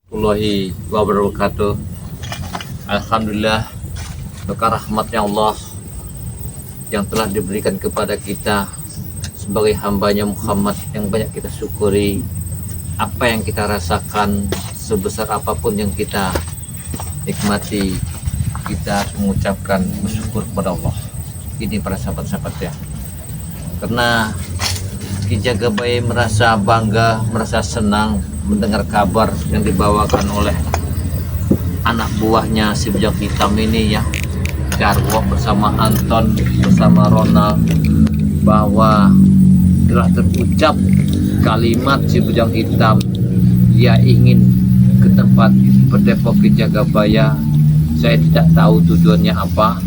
Warahmatullahi wabarakatuh. Alhamdulillah, berkah rahmatnya Allah yang telah diberikan kepada kita sebagai hambanya Muhammad, yang banyak kita syukuri. Apa yang kita rasakan, sebesar apapun yang kita nikmati, kita harus mengucapkan bersyukur kepada Allah. Ini para sahabat-sahabat ya, karena Ki Jagabaya merasa bangga, merasa senang mendengar kabar yang dibawakan oleh anak buahnya si Bujang Hitam ini ya, Jarwo bersama Anton bersama Ronald, bahwa telah terucap kalimat si Bujang Hitam, dia ingin ke tempat berdepok Ki Jagabaya. Saya tidak tahu tujuannya apa,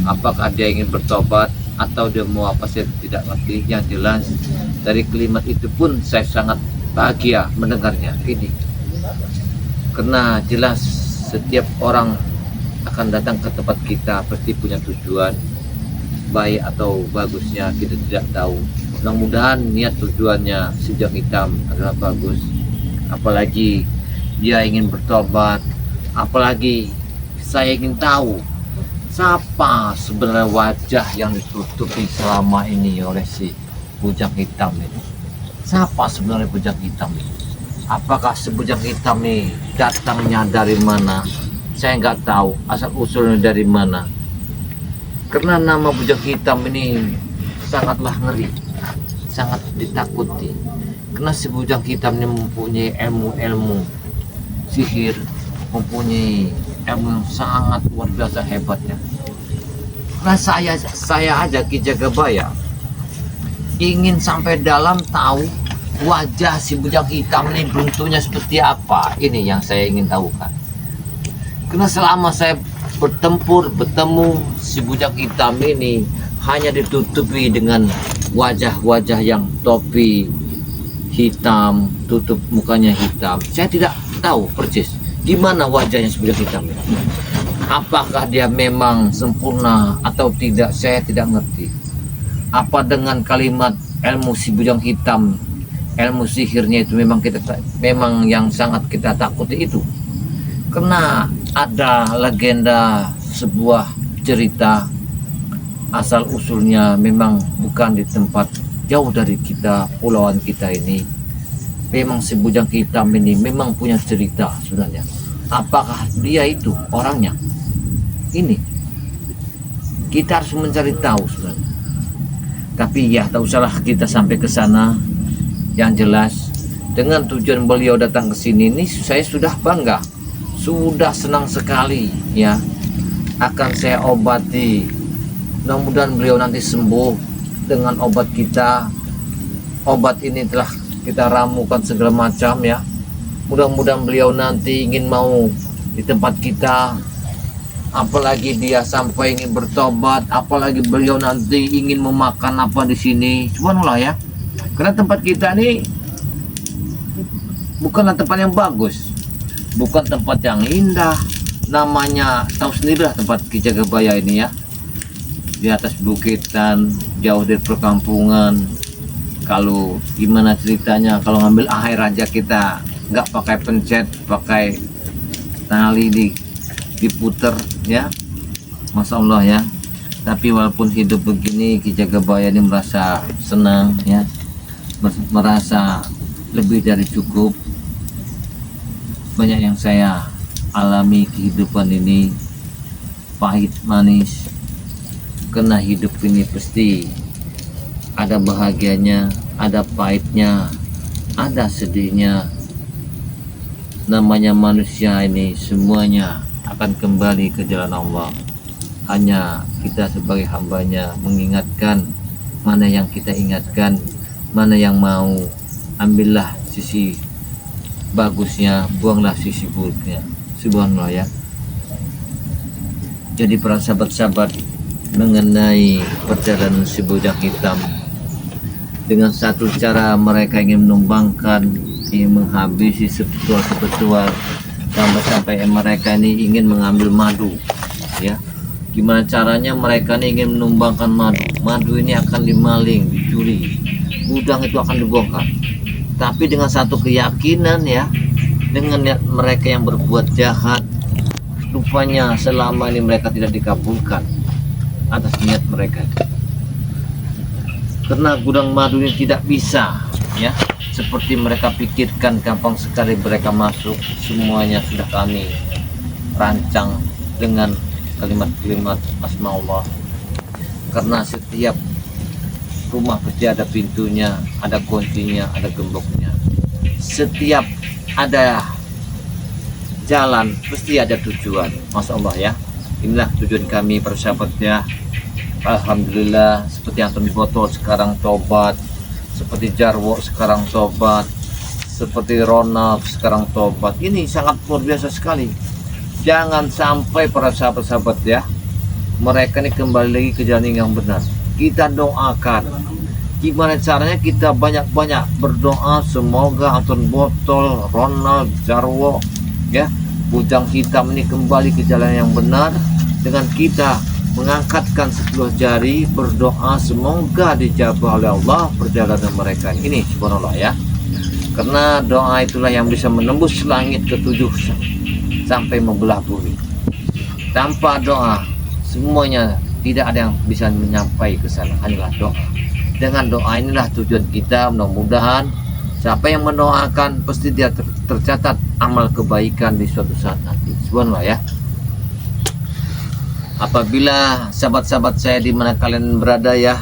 apakah dia ingin bertobat atau dia mau apa, saya tidak ngerti. Yang jelas dari kalimat itu pun saya sangat bahagia mendengarnya ini, karena jelas setiap orang akan datang ke tempat kita pasti punya tujuan, baik atau bagusnya kita tidak tahu. Mudah-mudahan niat tujuannya si Bujang Hitam adalah bagus, apalagi dia ingin bertobat, apalagi saya ingin tahu siapa sebenarnya wajah yang ditutupi selama ini oleh si Bujang Hitam ini. Siapa sebenarnya Bujang Hitam ini? Apakah si Bujang Hitam ini datangnya dari mana? Saya nggak tahu asal usulnya dari mana. Karena nama Bujang Hitam ini sangatlah ngeri, sangat ditakuti. Karena si Bujang Hitam ini mempunyai ilmu sihir, mempunyai ilmu yang sangat luar biasa hebatnya. Nah saya aja Ki Jagabaya ingin sampai dalam tahu wajah si Bujang Hitam ini bentuknya seperti apa. Ini yang saya ingin tahu kan. Karena selama saya bertemu si Bujang Hitam ini hanya ditutupi dengan wajah-wajah yang topi hitam, tutup mukanya hitam. Saya tidak tahu persis gimana wajahnya si Bujang Hitam ini. Apakah dia memang sempurna atau tidak, saya tidak ngerti. Apa dengan kalimat ilmu si Bujang Hitam, ilmu sihirnya itu memang yang sangat kita takuti itu. Karena ada legenda, sebuah cerita asal usulnya memang bukan di tempat jauh dari kita, pulauan kita ini. Memang si Bujang Hitam ini memang punya cerita sebenarnya. Apakah dia itu orangnya? Ini kita harus mencari tahu sebenarnya. Tapi ya tak usahlah kita sampai ke sana. Yang jelas dengan tujuan beliau datang ke sini ini saya sudah bangga, sudah senang sekali ya. Akan saya obati. Mudah-mudahan beliau nanti sembuh dengan obat kita. Obat ini telah kita ramukan segala macam ya. Mudah-mudahan beliau nanti ingin mau di tempat kita, apalagi dia sampai ingin bertobat, apalagi beliau nanti ingin memakan apa di sini. Subhanallah ya. Karena tempat kita ini bukanlah tempat yang bagus, bukan tempat yang indah. Namanya tahu sendirilah tempat Ki Jagabaya ini ya. Di atas bukitan, jauh dari perkampungan. Kalau gimana ceritanya, kalau ngambil air aja kita nggak pakai pencet, pakai tali diputer ya, Masya Allah ya. Tapi walaupun hidup begini, Ki Jagabaya ini merasa senang ya, merasa lebih dari cukup. Banyak yang saya alami kehidupan ini, pahit manis. Karena hidup ini pasti ada bahagianya, ada pahitnya, ada sedihnya. Namanya manusia ini semuanya akan kembali ke jalan Allah. Hanya kita sebagai hambanya mengingatkan mana yang kita ingatkan, mana yang mau, ambillah sisi bagusnya, buanglah sisi buruknya. Subhanallah ya. Jadi para sahabat-sahabat, mengenai perjalanan si Bujang Hitam, dengan satu cara mereka ingin menumbangkan, ingin menghabisi spiritual sampai mereka ini ingin mengambil madu ya. Gimana caranya mereka ini ingin menumbangkan madu ini akan dimaling, dicuri, gudang itu akan dibongkar. Tapi dengan satu keyakinan ya, dengan niat mereka yang berbuat jahat. Rupanya selama ini mereka tidak dikabulkan atas niat mereka. Karena gudang madu ini tidak bisa ya seperti mereka pikirkan, gampang sekali mereka masuk. Semuanya sudah kami rancang dengan kalimat-kalimat asma Allah. Karena setiap rumah pasti ada pintunya, ada kuncinya, ada gemboknya. Setiap ada jalan pasti ada tujuan. Masya Allah ya. Inilah tujuan kami para sahabat ya. Alhamdulillah, seperti Anton Botol sekarang tobat, seperti Jarwo sekarang tobat, seperti Ronald sekarang tobat. Ini sangat luar biasa sekali. Jangan sampai para sahabat-sahabat ya, mereka ini kembali lagi ke jalan yang benar. Kita doakan. Gimana caranya? Kita banyak-banyak berdoa semoga Anton Botol, Ronald, Jarwo ya, Bujang Hitam ini kembali ke jalan yang benar. Dengan kita mengangkatkan 10 jari berdoa semoga dijabah oleh Allah perjalanan mereka ini, subhanallah ya. Karena doa itulah yang bisa menembus langit ke-7 sampai membelah bumi. Tanpa doa semuanya tidak ada yang bisa menyampai ke sana, hanyalah doa. Dengan doa inilah tujuan kita. Mudah-mudahan siapa yang mendoakan pasti dia tercatat amal kebaikan di suatu saat nanti, subhanallah ya. Apabila sahabat-sahabat saya di mana kalian berada ya,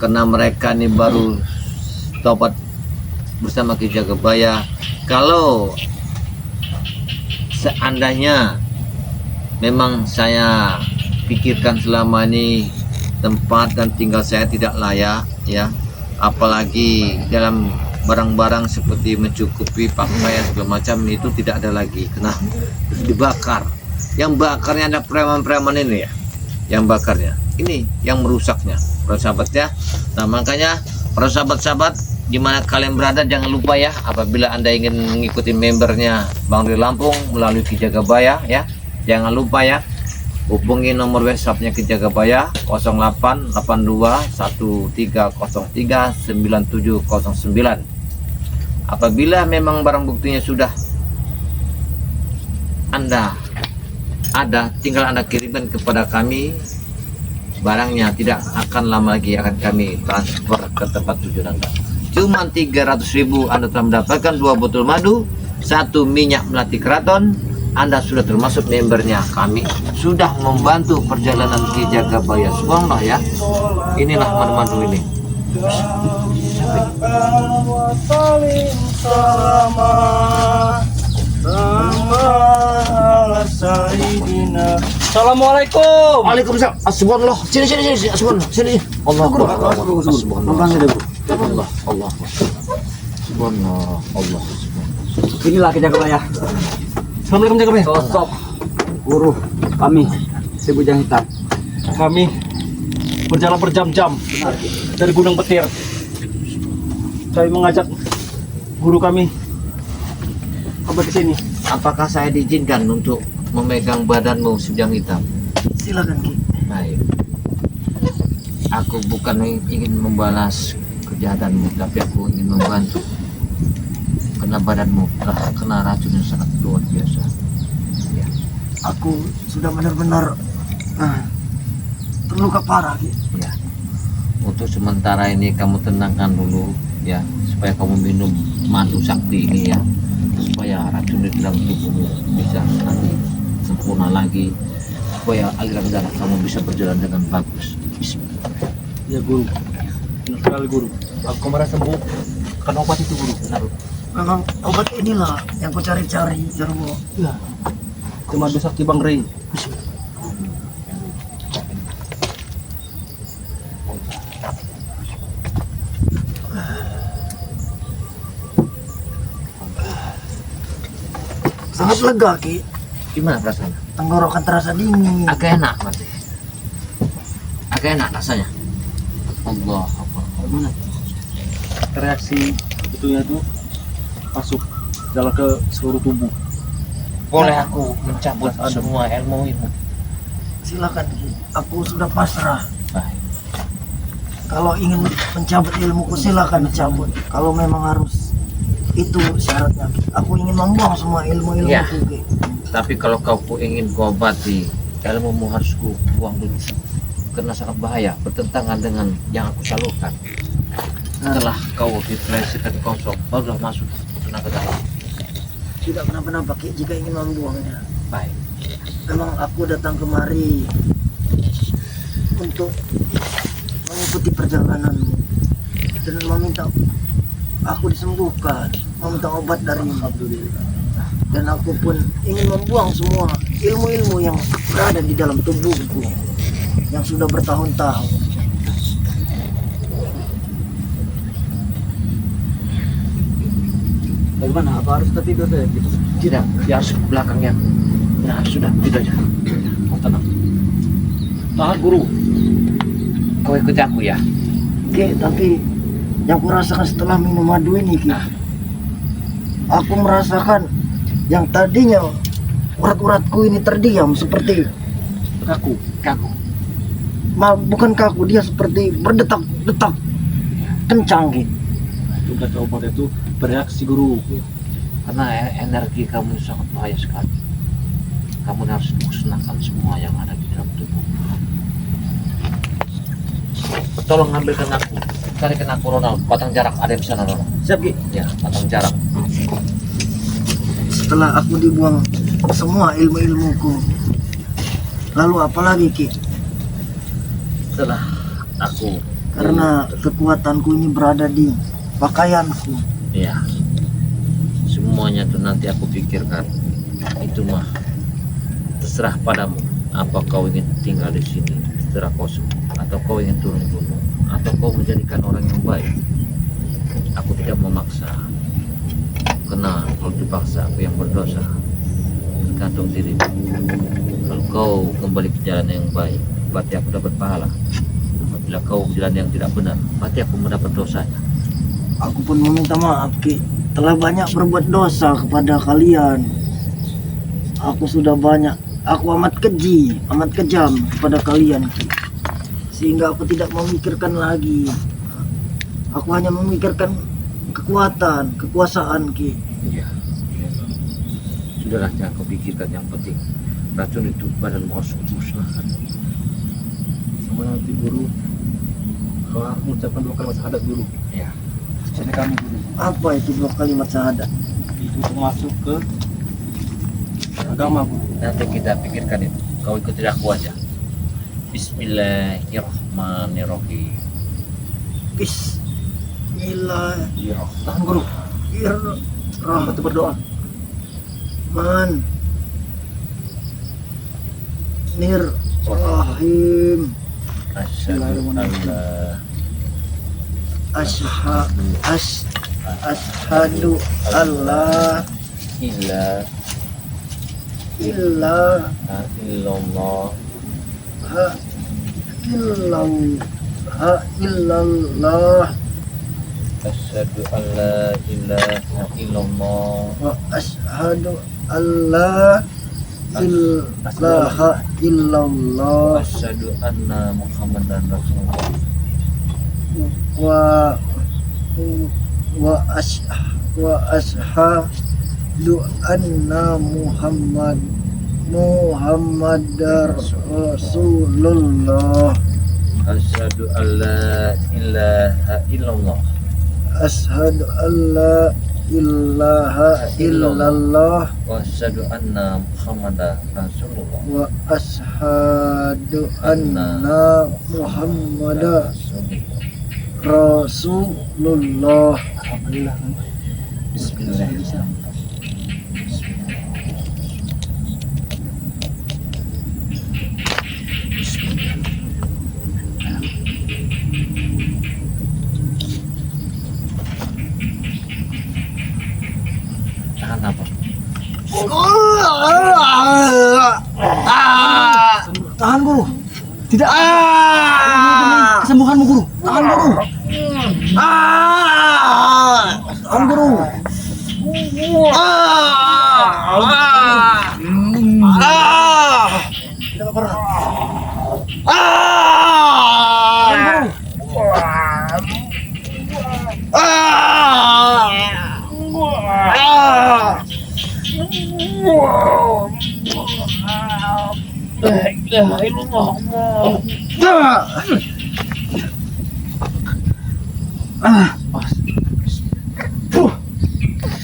karena mereka ini baru tobat bersama Ki Jagabaya, kalau seandainya memang saya pikirkan selama ini tempat dan tinggal saya tidak layak ya, apalagi dalam barang-barang seperti mencukupi pakaian segala macam itu tidak ada lagi, kena dibakar. Yang bakarnya ada preman-preman ini ya, yang bakarnya ini yang merusaknya para sahabat ya. Nah makanya para sahabat-sahabat dimana kalian berada, jangan lupa ya, apabila anda ingin mengikuti membernya Bang Ri Lampung melalui Ki Jagabaya ya, jangan lupa ya, hubungi nomor WhatsAppnya Ki Jagabaya 0882133979. Apabila memang barang buktinya sudah anda ada, tinggal anda kirimkan kepada kami barangnya, tidak akan lama lagi akan kami transfer ke tempat tujuan anda. Cuma 300.000 anda telah mendapatkan 2 botol madu, 1 minyak melati keraton. Anda sudah termasuk membernya kami, sudah membantu perjalanan Ki Jagabaya, subhanallah ya. Inilah madu-madu ini. Assalamualaikum. Waalaikumsalam. Subhanallah. Sini. Sini. Allah. Subhanallah. Allah. Inilah Ki Jagabaya. Assalamualaikum Jagabaya. Sosok guru kami si Bujang Hitam. Kami berjalan berjam-jam dari Gunung Petir. Kami mengajak guru kami ke sini. Apakah saya diizinkan untuk memegang badanmu Bujang Hitam? Silakan Ki. Baik. Aku bukan ingin membalas kejahatanmu, tapi aku ingin membantu. Karena badanmu telah kena racun yang sangat luar biasa. Ya. Aku sudah benar-benar terluka parah Ki. Ya. Untuk sementara ini kamu tenangkan dulu ya, supaya kamu minum madu sakti ini ya, supaya racun di dalam tubuhmu bisa nanti sempurna lagi, supaya aliran darah kamu bisa berjalan dengan bagus. Bismillah. Ya guru. Benar sekali guru. Aku merasa sembuh karena obat itu guru. Benar. Memang obat inilah yang ku cari-cari, Jarwo. Ya. Cuma bisa sakti Bang Rey. Sangat lega Ki. Gimana rasanya? Tenggorokan terasa dingin. Agak enak masih. Agak enak rasanya. Allah. Mana? Reaksi itunya itu masuk dalam ke seluruh tubuh. Boleh aku mencabut semua ilmu ini? Silakan Ki. Aku sudah pasrah. Baik. Kalau ingin mencabut ilmuku silakan dicabut. Kalau memang harus Itu syaratnya. Aku ingin membuang semua ilmu-ilmu Ya. itu, Ki. Tapi kalau kau ingin ku obati, ilmumu harus ku buang dulu. Karena sangat bahaya, bertentangan dengan yang aku salurkan. Setelah kau depresikan kosong, barulah masuk tenaga dalam. Tidak kenapa-napa, Ki, jika ingin membuangnya. Baik. Memang aku datang kemari untuk mengikuti perjalananmu dan meminta aku disembuhkan, meminta obat darimu. Dan aku pun ingin membuang semua ilmu-ilmu yang berada di dalam tubuhku yang sudah bertahun-tahun. Bagaimana? Apa harus tetap tidur deh? Gitu? Tidak, dia harus ke belakangnya. Nah, sudah, tidak aja. Kau tenang. Tahan guru. Kau ikut aku ya. Oke, tapi yang kurasakan setelah minum madu ini, Ki, aku merasakan yang tadinya urat-uratku ini terdiam seperti Kaku. bukan kaku, dia seperti berdetak-detak kencang, Ki. Itu kata obat itu bereaksi guru. Karena energi kamu sangat bahaya sekali. Kamu harus musnahkan semua yang ada di dalam tubuh. Tolong ambilkan aku. Carikan aku Ronald. Batang jarak ada di sana Ronald. Siap, Ki. Ya, batang jarak. Setelah aku dibuang semua ilmu-ilmuku, lalu apa lagi, Ki? Setelah aku. Karena kekuatanku ini berada di pakaianku. Ya. Semuanya itu nanti aku pikirkan. Itu mah terserah padamu. Apa kau ingin tinggal di sini setelah kau sembuh, atau kau ingin turun gunung, atau kau menjadikan orang yang baik. Aku tidak memaksa. Karena kalau dipaksa aku yang berdosa. Tergantung dirimu. Kalau kau kembali ke jalan yang baik, berarti aku dapat pahala. Apabila kau jalan yang tidak benar, berarti aku mendapat dosanya. Aku pun meminta maaf, Ki. Telah banyak berbuat dosa kepada kalian. Aku sudah banyak, aku amat keji, amat kejam kepada kalian, Ki. Sehingga aku tidak memikirkan lagi. Aku hanya memikirkan kekuatan, kekuasaan, Ki. Iya. Sudahlah, jangan kau pikirkan, yang penting racun itu badan harus musnahkan. Sama nanti guru. Kalau aku mengucapkan 2 kalimat syahadat guru. Ya. Jadi kami guru. Apa itu 2 kalimat syahadat? Itu untuk masuk ke agama guru. Nanti kita pikirkan itu. Kau ikuti aku aja. Bismillahirrahmanirrahim. Bismillahirrahmanirrahim. Iya. Tahan guru. Kita berdoa. Nirrahim. Asyhadu an la Ashhadu alla ilaha ilaha illallah illallah asyhadu an la ilaha illallah wa ashhadu alla ilaha illallah asyhadu anna muhammadan rasulullah wa ashhadu anna Muhammadar Rasulullah. asyhadu an la ilaha illallah Ashhadu an la ilaha illallah wa asyhadu anna muhammadan rasulullah wa ashhadu anna Muhammadar Rasulullah. Alhamdulillah. Bismillahirrahmanirrahim. Tahan nafas. Tahan guru. Tidak. Kesembuhanmu guru. Tahan guru. Tahan guru. Tidak apa-apa. Tahan guru. La ilaha illallah.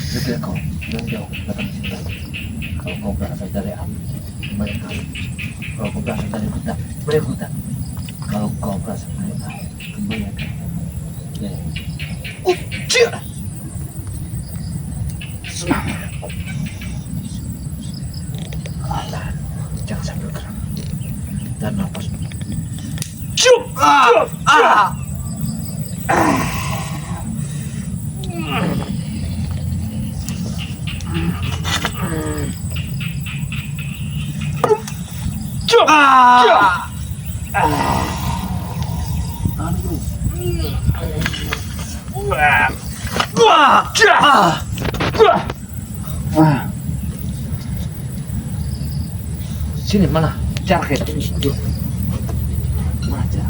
Jadi kau jangan jauh datang sini. Kalau kau berasal dari api, kembali kami. Kalau kau berasal dari hutan, boleh hutan. Kalau kau berasal dari air, kembali kami. Ya. Allah, jangan sambil gerak. Dan nafas. Sini mana jaraknya? Mana jaraknya?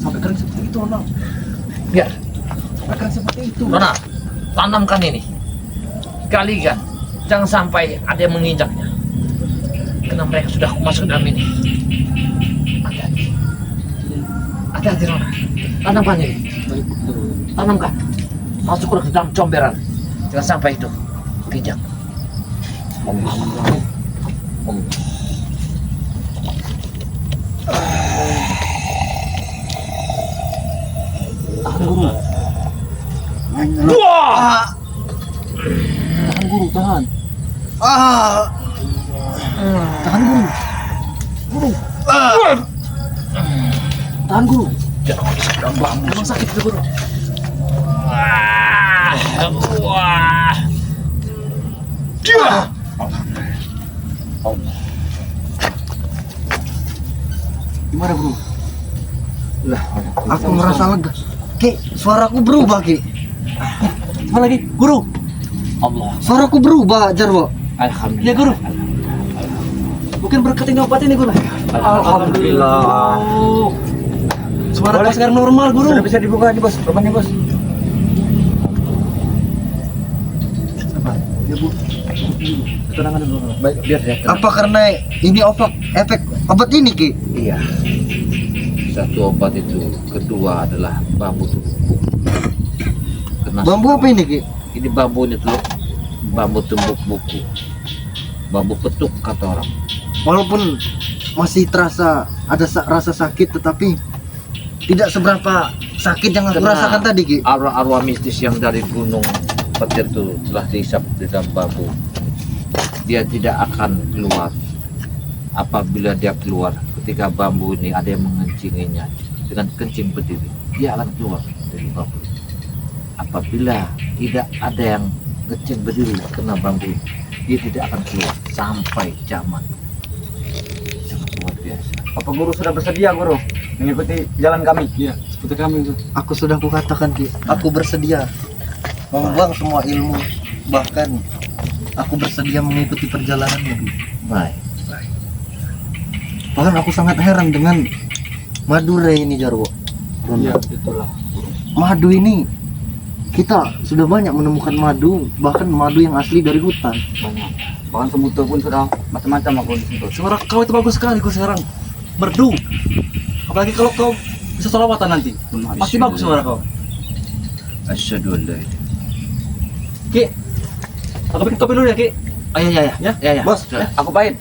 Sampai kering seperti itu, Nona. Biar Sampai kering seperti itu. Nona, tanamkan ini. Kalikan, jangan sampai ada yang menginjaknya. Karena mereka sudah masuk dalam ini. Hati-hati. Hati-hati, Nona. Tanamkan ini. Tanamkan. Masuk ke dalam comberan. Jangan sampai itu keinjak. Tahan, Guru. Tahan, Guru, tahan. Tahan, Guru. Guru. Tahan, Guru. Jangan sedang bambu. Emang sakit itu, Guru. Wah. Gimana, Guru? Lah, Aku merasa lega. Ki, suaraku berubah, Ki. Apa lagi? Guru. Allah. Suaraku berubah, Jarwo. Alhamdulillah. Ya, Guru. Mungkin berkat ini obat ini, Guru. Alhamdulillah. Suara kau sekarang normal, Guru. Sudah bisa dibuka nih, Bos. Rupanya, Bos. Sabar. Ya, Bu. Ketenangan dulu. Baik, biar saya tenang. Apa karena ini efek obat ini, Ki? Iya. Satu obat itu, kedua adalah bambu tumbuk. Karena Bambu apa ini, Ki? ini bambu ini tuh bambu tumbuk buku, bambu petuk kata orang. Walaupun masih terasa ada rasa sakit, tetapi tidak seberapa sakit yang aku Karena rasakan tadi, Ki. arwah-arwah mistis yang dari gunung petir itu telah dihisap di dalam bambu. Dia tidak akan keluar. Apabila dia keluar, ketika bambu ini ada yang mengencinginya dengan kencing berdiri, dia akan keluar dari bambu. Apabila tidak ada yang kencing berdiri kena bambu, dia tidak akan keluar sampai zaman. Sangat luar biasa. Apa Guru sudah bersedia, Guru, mengikuti jalan kami? Iya, seperti kami itu. Aku sudah kukatakan, Ki. Aku bersedia membuang semua ilmu, bahkan aku bersedia mengikuti perjalananmu, Ki. Baik. Bahkan aku sangat heran dengan Madura ini, Jarwo. Iya, itulah. Madu ini kita sudah banyak menemukan madu, bahkan madu yang asli dari hutan. Banyak. Bahkan sebutu pun sudah macam-macam aku disentuh. Suara kau itu bagus sekali, Guru, sekarang. Merdu. Apalagi kalau kau bisa salawatan nanti. Pasti bagus suara kau. Asyhadu an la ilaha Ki, aku bikin kopi dulu ya, Ki. illallah. Ya, ya, ya. Ya, ya. Bos, Sudah. aku pahit.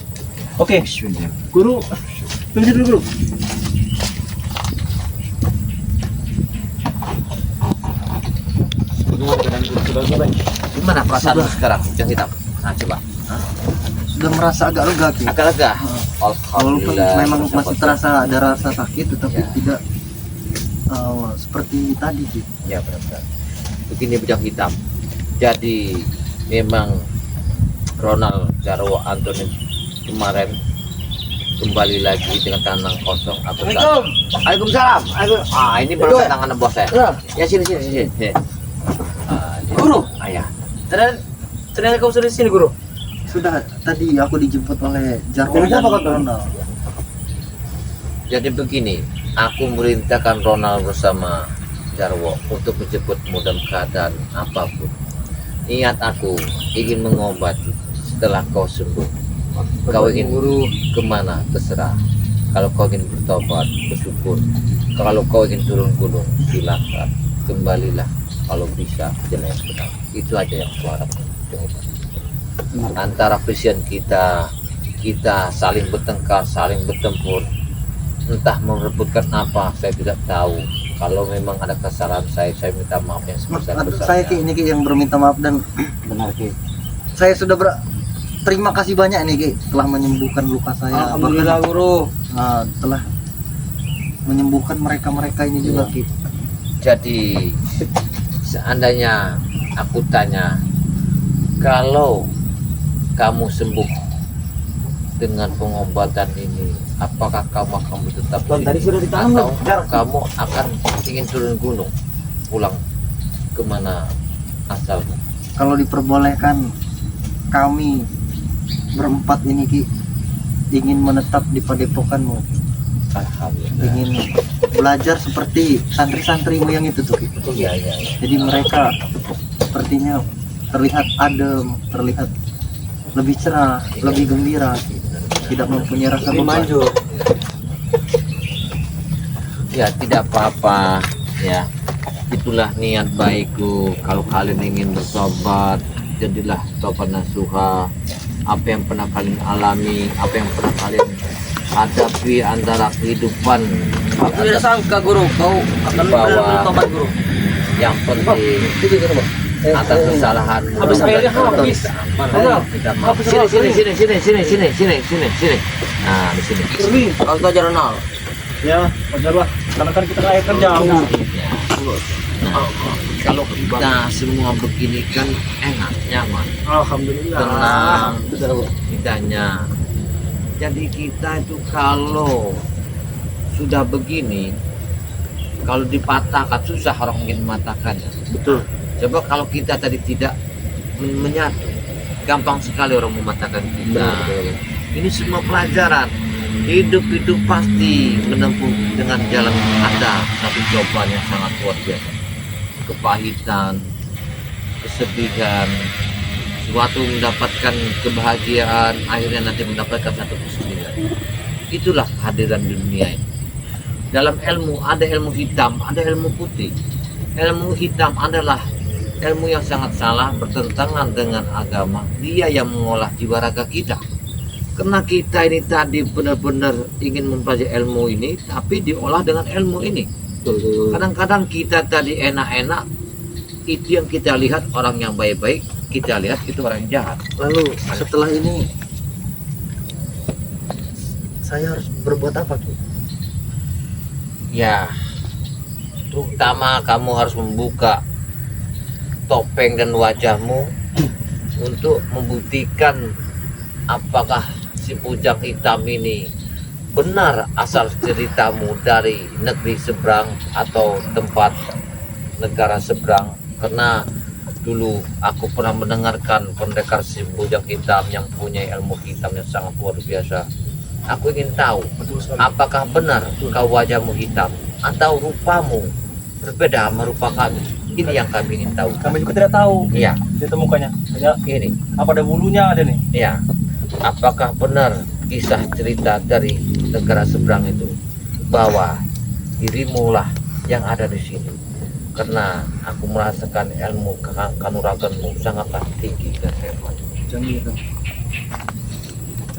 Oke, Bismillah. Guru. Tunggu dulu, Guru. Gimana perasaanmu sekarang, Yang Hitam? Nah, coba. sudah merasa agak lega Ki. Agak lega. Walaupun Alhamdulillah. memang masih terasa ada rasa sakit, tetapi Ya. tidak seperti tadi Ki. Ya benar-benar. Begini Bujang Hitam. Jadi memang Ronald Jarwo Anthony kemarin kembali lagi dengan tangan kosong. Waalaikumsalam. Ini baru tangan bos saya. Ya sini. Guru, Ayah. ternyata kau sudah di sini, Guru. Sudah tadi aku dijemput oleh Jarwo Kenapa dan kau tahu? Ronald. Jadi begini, aku merintahkan Ronald bersama Jarwo untuk menjemputmu dalam keadaan apapun. Niat aku ingin mengobati setelah kau sembuh. Kau ingin kemana terserah. Kalau kau ingin bertobat, bersyukur. Kalau kau ingin turun gunung, silakan. Kembalilah kalau bisa jalan yang benar. Itu aja yang aku harapkan. Antara vision kita saling bertengkar, saling bertempur, entah merebutkan apa, saya tidak tahu. Kalau memang ada kesalahan saya minta maaf yang Saya sebesar-besarnya. Ki, ini Ki yang berminta maaf dan Benar, Ki. saya sudah terima kasih banyak nih Ki telah menyembuhkan luka saya. Alhamdulillah, Guru. Telah menyembuhkan mereka ini juga Ki. Jadi seandainya aku tanya, kalau kamu sembuh dengan pengobatan ini, apakah kamu akan tetap Bang, di tadi sini? sudah ditanam, Atau Jar. kamu akan ingin turun gunung, pulang kemana asalmu? Kalau diperbolehkan, kami berempat ini Ki ingin menetap di padepokanmu, Alhamdulillah. ingin belajar seperti santri-santrimu yang itu tuh Ki. Iya. Jadi mereka sepertinya terlihat adem, terlihat lebih cerah, lebih gembira, tidak mempunyai rasa beban. Ya tidak apa-apa ya. Itulah niat baikku. Kalau kalian ingin bertobat, jadilah tobat nasuha. Apa yang pernah kalian alami, apa yang pernah kalian hadapi antara kehidupan, Aku tidak sangka, Guru, kau akan Bahwa- benar-benar tobat, Guru. yang penting atas kesalahan. Habis airnya habis. Mana? Sini. Nah, di sini. Kau itu aja Ronald. Ya, wajarlah, karena kan kita layak kerja. Nah, kalau kita semua begini kan enak, nyaman, Alhamdulillah. tenang, kitanya. Jadi kita itu kalau sudah begini, kalau dipatahkan susah orang ingin mematahkannya. Betul. Coba kalau kita tadi tidak menyatu, gampang sekali orang mematahkan kita. Ini semua pelajaran. Hidup itu pasti menempuh dengan jalan ada satu cobaan yang sangat luar biasa. Kepahitan, kesedihan, suatu mendapatkan kebahagiaan, akhirnya nanti mendapatkan satu kesedihan. Itulah kehadiran di dunia ini. Dalam ilmu ada ilmu hitam, ada ilmu putih. Ilmu hitam adalah ilmu yang sangat salah, bertentangan dengan agama. Dia yang mengolah jiwa raga kita. Karena kita ini tadi benar-benar ingin mempelajari ilmu ini, tapi diolah dengan ilmu ini. Kadang-kadang kita tadi enak-enak, itu yang kita lihat orang yang baik-baik, kita lihat itu orang yang jahat. Lalu setelah ini saya harus berbuat apa Ki? Ya, terutama kamu harus membuka topeng dan wajahmu untuk membuktikan apakah si Bujang Hitam ini benar asal ceritamu dari negeri seberang atau tempat negara seberang. Karena dulu aku pernah mendengarkan pendekar si Bujang Hitam yang punya ilmu hitam yang sangat luar biasa. Aku ingin tahu apakah benar kau wajahmu hitam atau rupamu berbeda sama rupa kami. Ini yang kami ingin tahu. Kami juga tidak tahu. Iya, Ditemukannya. Hanya ini. apa ada bulunya ada nih. Ya, apakah benar kisah cerita dari negara seberang itu bahwa dirimu lah yang ada di sini? Karena aku merasakan ilmu kanuraganmu sangatlah tinggi dan hebat. Jangan gitu.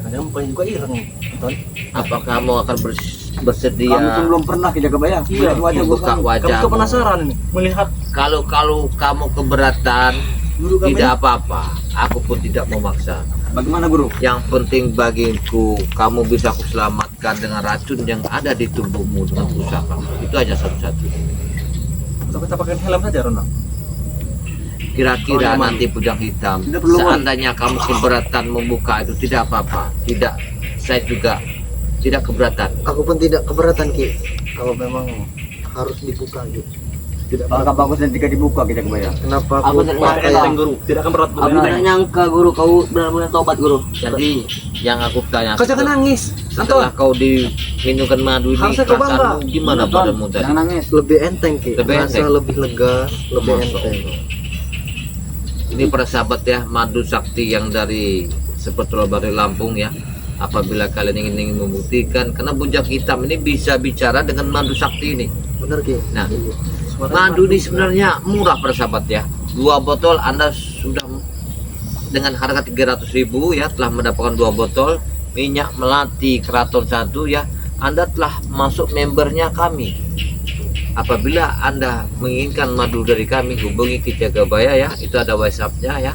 Jangan mukanya juga ireng, Ton. Apa kamu akan bersedia Kami pun belum pernah ke Jagabayang. Iya, Melihat wajah membuka kami. Kami wajahmu? tuh penasaran ini melihat. kalau kamu keberatan Guru kami Tidak apa-apa, aku pun tidak memaksa. Bagaimana guru? Yang penting bagiku, kamu bisa aku selamatkan dengan racun yang ada di tubuhmu dengan pusaka. Itu aja satu-satunya. Atau kita pakai helm saja Ronald? Kira-kira Oh, nanti Pujang Hitam, Tidak perlu, Bang. seandainya kamu keberatan membuka itu, tidak apa-apa. Tidak, saya juga tidak keberatan. aku pun tidak keberatan Ki. Kalau memang harus dibuka Ki. Tidak Langkah bagus dan jika dibuka kita kebayang. Kenapa Aku aku tidak pakai nyangka. yang guru, tidak akan berat Aku tidak nyangka guru kau benar-benar tobat guru. Jadi yang aku tanya, Kau jangan nangis. setelah kau diminumkan madu ini, Harusnya kau bangga. perasaanmu gimana padamu tadi? Jangan nangis. lebih enteng Ki. Lebih Rasa enteng. lebih lega, lebih Masya enteng. Allah. Ini para sahabat ya, madu sakti yang dari Sepertulah dari Lampung ya. Apabila kalian ingin membuktikan, karena Bujang Hitam ini bisa bicara dengan madu sakti ini. Benar Ki. Nah, Iya. Suara madu ini sebenarnya murah para sahabat ya. 2 botol Anda sudah dengan harga 300.000 ya, telah mendapatkan 2 botol minyak melati Keraton 1 ya. Anda telah masuk membernya kami. Apabila Anda menginginkan madu dari kami, hubungi Ki Jagabaya ya. Itu ada WhatsApp-nya ya.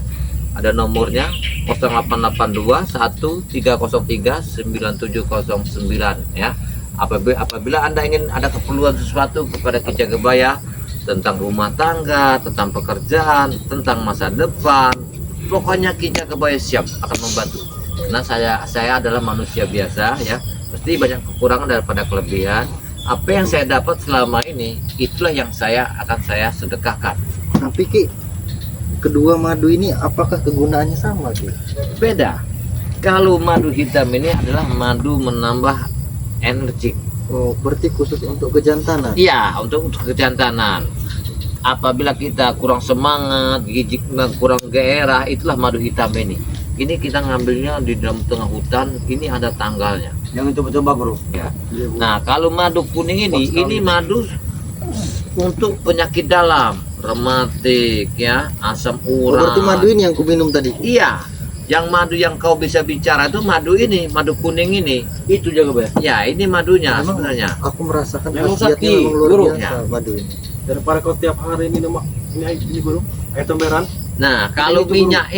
Ada nomornya 0882 1303 9709 ya. Apabila Anda ingin ada keperluan sesuatu kepada Ki Jagabaya tentang rumah tangga, tentang pekerjaan, tentang masa depan, pokoknya Ki Jagabaya siap akan membantu. Karena saya adalah manusia biasa ya, pasti banyak kekurangan daripada kelebihan. Apa yang saya dapat selama ini, itulah yang akan saya sedekahkan. Tapi Ki, kedua madu ini apakah kegunaannya sama Ki? Beda. Kalau madu hitam ini adalah madu menambah energi. Oh, berarti khusus untuk kejantanan. Iya, untuk kejantanan. Apabila kita kurang semangat, gigit kurang gairah, itulah madu hitam ini. Ini kita ngambilnya di dalam tengah hutan, ini ada tanggalnya. Jangan coba-coba guru. Ya. Nah, kalau madu kuning ini madu untuk penyakit dalam, rematik ya, asam Oh, urat. berarti madu ini yang ku minum tadi. Iya. Yang madu yang kau bisa bicara itu madu ini, madu kuning ini. Itu jaga bayar. Ya, ini madunya Memang sebenarnya. Aku merasakan Memang khasiatnya sakti, memang luar guru. biasa Ya. madu ini. Daripada kau tiap hari minum ini guru, air temberan. Nah, kalau itu, minyak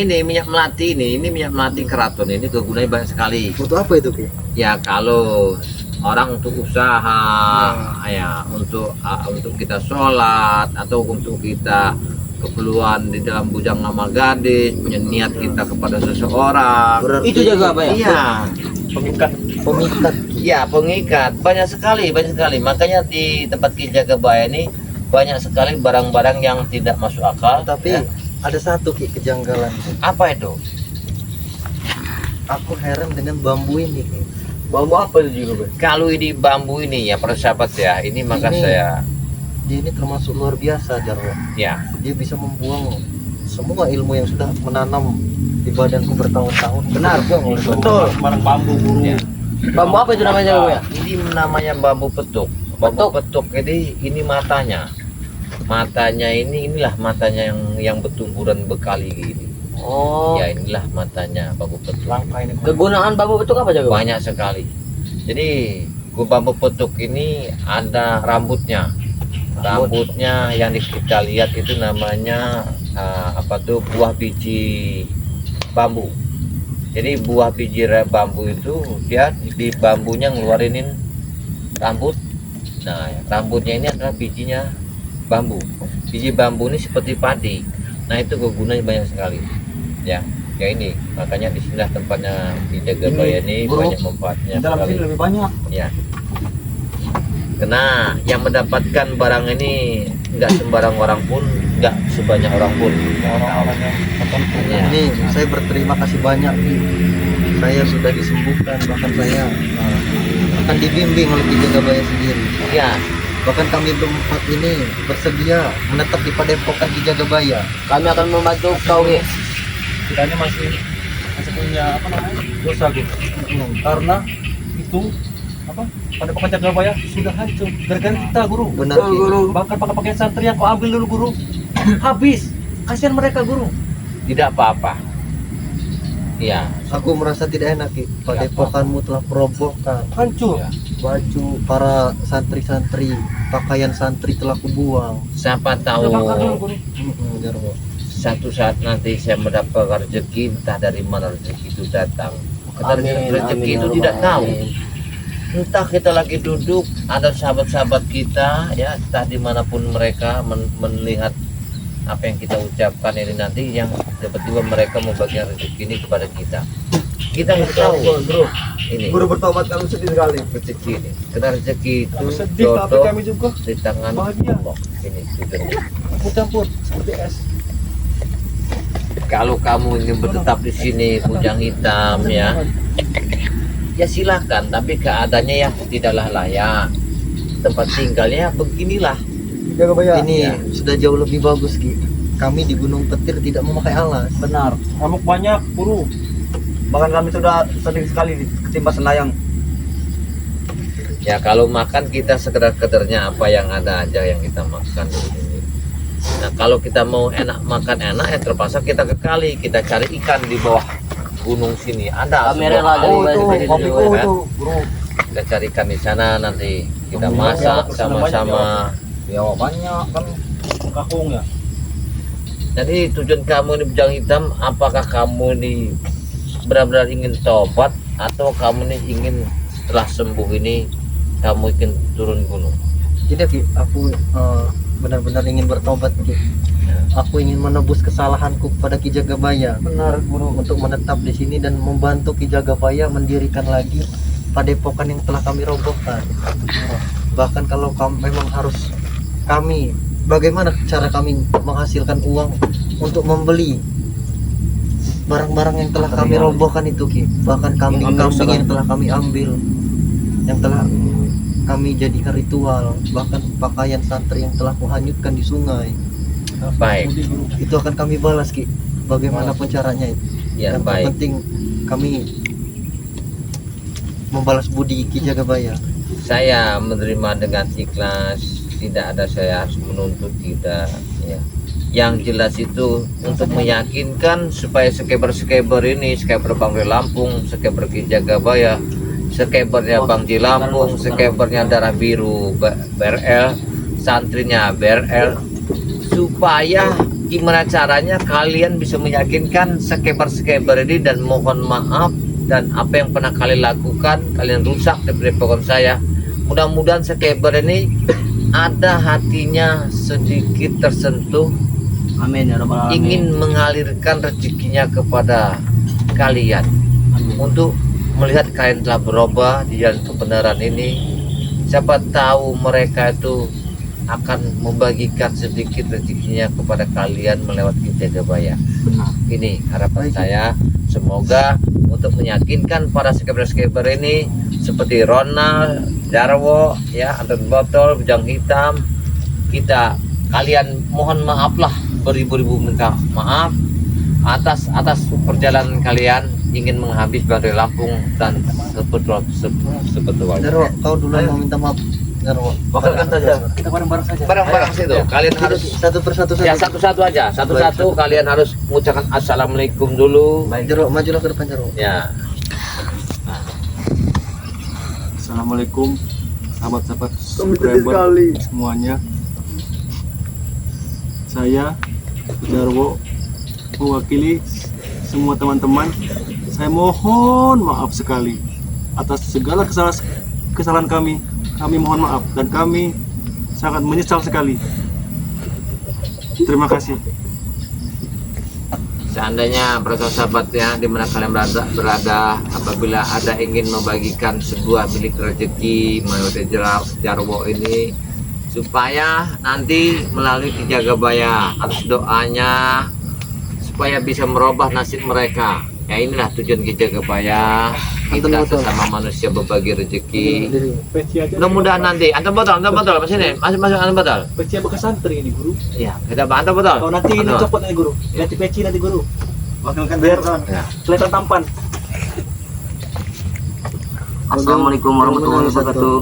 melati ini minyak melati Keraton ini kegunaannya banyak sekali. Untuk apa itu Ki? Ya, kalau orang untuk usaha, ya untuk kita sholat atau untuk kita keperluan di dalam bujang nama gadis, punya niat kita kepada seseorang. Berarti Itu jaga bayar. Iya, Pengikat. pemikat. ya pengikat banyak sekali. Makanya di tempat Ki Jagabaya ini banyak sekali barang-barang yang tidak masuk akal. Tapi ya. ada satu Ki kejanggalan. Apa itu? Aku heran dengan bambu ini Ki. Bambu apa itu juga bayar? Kalau ini bambu ini ya para sahabat ya, ini maka Ini. saya Dia ini termasuk luar biasa Jarwo. ya Dia bisa membuang semua ilmu yang sudah menanam di badanku bertahun-tahun. Benar. Betul. Barang bambu guru. Ya. Bambu apa itu namanya jaga bayar? Ini namanya bambu petuk. Bambu petuk ini matanya. Matanya inilah matanya yang bertumburan berkali gini. Oh. Ya inilah matanya bambu petuk. Langkah ini. Kegunaan bambu betul apa jaga bayar? Banyak sekali. Jadi bambu petuk ini ada rambutnya. Rambutnya yang kita lihat itu namanya buah biji bambu. Jadi buah biji bambu itu dia di bambunya ngeluarinin rambut. Nah, rambutnya ini adalah bijinya bambu. Biji bambu ini seperti padi. Nah, itu kegunaannya banyak sekali. Ya, ini makanya di sini tempatnya di Jagabaya ini Bro, banyak manfaatnya Dalam sekali. sini lebih banyak. Ya. Karena yang mendapatkan barang ini nggak sembarang orang pun, nggak sebanyak orang pun. Orang-orang yang tertentu. Ya. Ini saya berterima kasih banyak Ki. Saya sudah disembuhkan, bahkan saya akan dibimbing oleh Ki Jagabaya sendiri. Ya, Bahkan kami berempat ini bersedia menetap di Padepokan Ki Jagabaya. Kami akan membantu kau Ki. Kiranya masih punya apa namanya dosa guru. Karena itu apa pada pekan Jagabaya sudah hancur gara-gara kita guru. Benar Betul, Ki. guru. Bahkan pakaian santri yang kau ambil dulu guru habis. Kasihan mereka guru. tidak apa-apa. Ya, Aku merasa tidak enak Ki. Padepokanmu telah merobohkan. Hancur. Ya. Baju para santri-santri, pakaian santri telah kubuang. siapa Udah bakar dulu tahu guru. Jarwo. satu saat nanti saya mendapatkan rezeki, entah dari mana rezeki itu datang. Karena Amin, rezeki amin, itu ya tidak Rabbal tahu. alamin. Entah kita lagi duduk, ada sahabat-sahabat kita, ya, entah dimanapun mereka melihat apa yang kita ucapkan ini nanti, yang tiba-tiba mereka membagikan rezeki ini kepada kita. Kita nggak tahu ini Guru bertobat kami sedih sekali. rezeki ini. Karena rezeki itu Sedih tapi jodoh kami juga di tangan bahagia. Allah. Ini tujuannya. campur seperti es. Kalau kamu ingin bertetap di sini Bujang Hitam, ya silakan, tapi keadaannya ya tidaklah layak. Tempat tinggalnya beginilah. Jaga bayar. Ini Ya. sudah jauh lebih bagus Ki. Kami di Gunung Petir tidak memakai alas. Benar. Ngamuk banyak, buru. Bahkan kami sudah sering sekali ketimpa senayang. Ya kalau makan kita sekedar-kedernya apa yang ada aja yang kita makan di sini. Nah kalau kita mau enak makan enak, ya terpaksa kita ke kali, kita cari ikan di bawah gunung sini. Ada Kami sebuah rela kali. dari Oh itu, Bali kopi juga, itu, kan? bro. Kita cari ikan di sana, nanti kita Iya, masak iya, sama-sama. Ya banyak kan kakung ya. Jadi tujuan kamu ini Bujang Hitam, apakah kamu ini benar-benar ingin tobat, atau kamu ini ingin setelah sembuh ini kamu ingin turun gunung? Tidak Ki, aku benar-benar ingin bertobat Ki. Aku ingin menebus kesalahanku kepada Ki Jagabaya. Benar, bro. Untuk menetap di sini dan membantu Ki Jagabaya mendirikan lagi padepokan yang telah kami robohkan. Bahkan kalau memang harus kami, bagaimana cara kami menghasilkan uang untuk membeli barang-barang yang telah kami robohkan itu Ki. Bahkan kambing-kambing yang telah kami ambil, yang telah kami jadikan ritual, bahkan pakaian santri yang telah kuhanyutkan di sungai, Baik, itu akan kami balas Ki, bagaimanapun caranya itu. ya Yang baik. penting kami membalas budi Ki Jagabaya. Saya menerima dengan ikhlas, tidak ada saya harus menuntut, tidak, ya. Yang jelas itu untuk meyakinkan supaya skeber ini, skeber Bang Ri Lampung, skeber Ki Jagabaya, skebernya Bang Ji Lampung, skebernya Darah Biru BRL, santrinya BRL, supaya gimana caranya kalian bisa meyakinkan skeber ini, dan mohon maaf dan apa yang pernah kalian lakukan, kalian rusak di padepokan saya. Mudah-mudahan skeber ini ada hatinya sedikit tersentuh, Amin ya Rabbal alamin. ingin mengalirkan rezekinya kepada kalian, untuk melihat kalian telah berubah di jalan kebenaran ini. Siapa tahu mereka itu akan membagikan sedikit rezekinya kepada kalian melewati Jagabaya. Benar. Ini harapan Baik. saya, semoga untuk meyakinkan para skeber ini seperti Ronald, Jarwo, ya, Anton Botol, Bujang Hitam, kalian mohon maaflah, beribu-ribu minta maaf atas perjalanan kalian ingin menghabis Bang Ri Lampung dan sebetulnya. Darwo, kau dulu mau minta maaf. Darwo, Bakalkan saja. Kita bareng-bareng saja. Barang-barang situ kalian harus satu persatu ya saja. satu-satu aja, satu-satu kalian harus mengucapkan assalamualaikum dulu. Darwo, majulah ke depan Darwo. Ya. Assalamualaikum sahabat-sahabat Kami sedih subscriber sekali. semuanya. Saya Darwo mewakili semua teman-teman. Saya mohon maaf sekali atas segala kesalahan kami. Kami mohon maaf dan kami sangat menyesal sekali. Terima kasih. Seandainya para sahabat ya, di mana kalian berada, apabila ada ingin membagikan sebuah milik rezeki melalui Jarwo ini, supaya nanti melalui Ki Jagabaya atas doanya supaya bisa merubah nasib mereka. Ya inilah tujuan Ki Jagabaya, kita sesama manusia berbagi rezeki. Mudah-mudahan nanti antar botol masih nih, masih antar botol. Peci bekas santri ini guru. Ya, kita antar botol. Oh nanti ini Antar. copot nih guru. Ganti peci nanti guru. Wakilkan Biar Ya. kelihatan tampan. Assalamualaikum warahmatullahi wabarakatuh.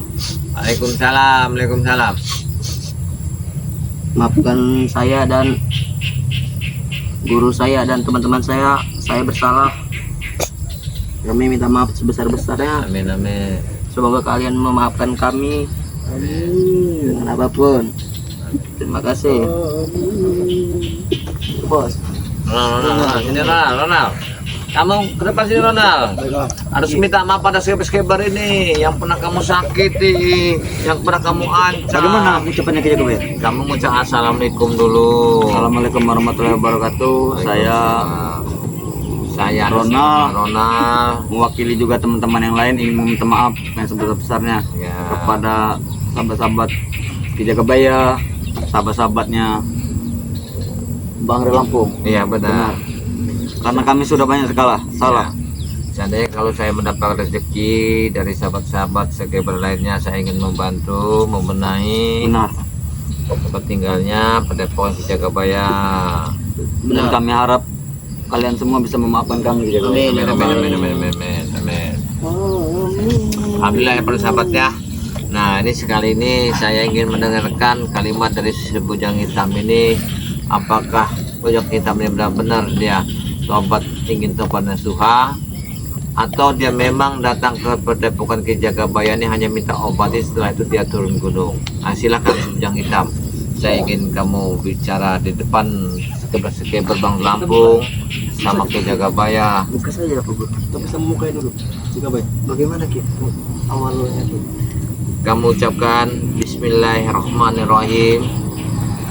Waalaikumsalam. Maafkan saya dan guru saya dan teman-teman saya bersalah. Kami minta maaf sebesar-besarnya. Amin. Semoga kalian memaafkan kami dengan apapun. Terima kasih. Bos. Ronald, sini Ronald. Kamu ke depan sini Ronald. Harus minta maaf pada skipper ini yang pernah kamu sakiti, yang pernah kamu ancam. Bagaimana ucapannya ke Jagabaya? Kamu mengucap assalamualaikum dulu. Assalamualaikum warahmatullahi wabarakatuh. Saya Ronald mewakili juga teman-teman yang lain ingin meminta maaf yang sebesar-besarnya Ya. kepada sahabat-sahabat Ki Jagabaya, sahabat-sahabatnya Bang Re Lampung. Iya benar. Karena kami sudah banyak salah. Ya. Seandainya kalau saya mendapat rezeki dari sahabat-sahabat skipper lainnya, saya ingin membantu membenahi Benar. tempat tinggalnya Padepokan Ki Jagabaya. Dan kami harap kalian semua bisa memaafkan kami Ki Jagabaya. Amin. Alhamdulillah ya para sahabat ya. Nah ini sekali ini saya ingin mendengarkan kalimat dari si Bujang Hitam ini. Apakah Bujang Hitam ini benar-benar dia tobat, ingin tobat nasuha, atau dia memang datang ke Padepokan Ki Jagabaya ini hanya minta obati, setelah itu dia turun gunung. Nah silakan Bujang Hitam, saya ingin kamu bicara di depan skipper Bang Lampung sama Ki Jagabaya. Buka saja Pak Guru. Tapi sama mukanya dulu. Jagabaya. Bagaimana Ki awalnya Ki? Kamu ucapkan Bismillahirrahmanirrahim.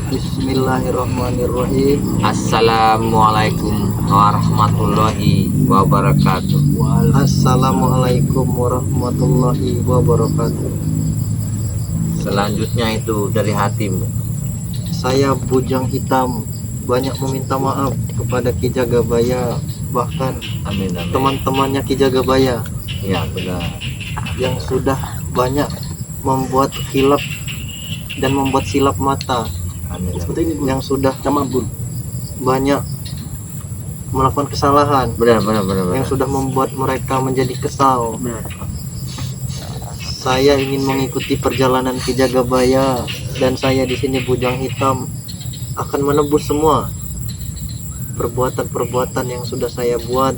Bismillahirrahmanirrahim. Assalamualaikum warahmatullahi wabarakatuh. Assalamualaikum warahmatullahi wabarakatuh. Selanjutnya itu dari hatimu. Saya Bujang Hitam banyak meminta maaf kepada Ki Jagabaya, bahkan Amin amin. teman-temannya Ki Jagabaya Ya benar. yang sudah banyak membuat khilaf dan membuat silap mata, Amin. Amin. Seperti ini Bun. yang sudah Sama Bun. banyak melakukan kesalahan, Benar. yang sudah membuat mereka menjadi kesal. Saya ingin mengikuti perjalanan Ki Jagabaya, dan saya di sini Bujang Hitam akan menebus semua perbuatan-perbuatan yang sudah saya buat,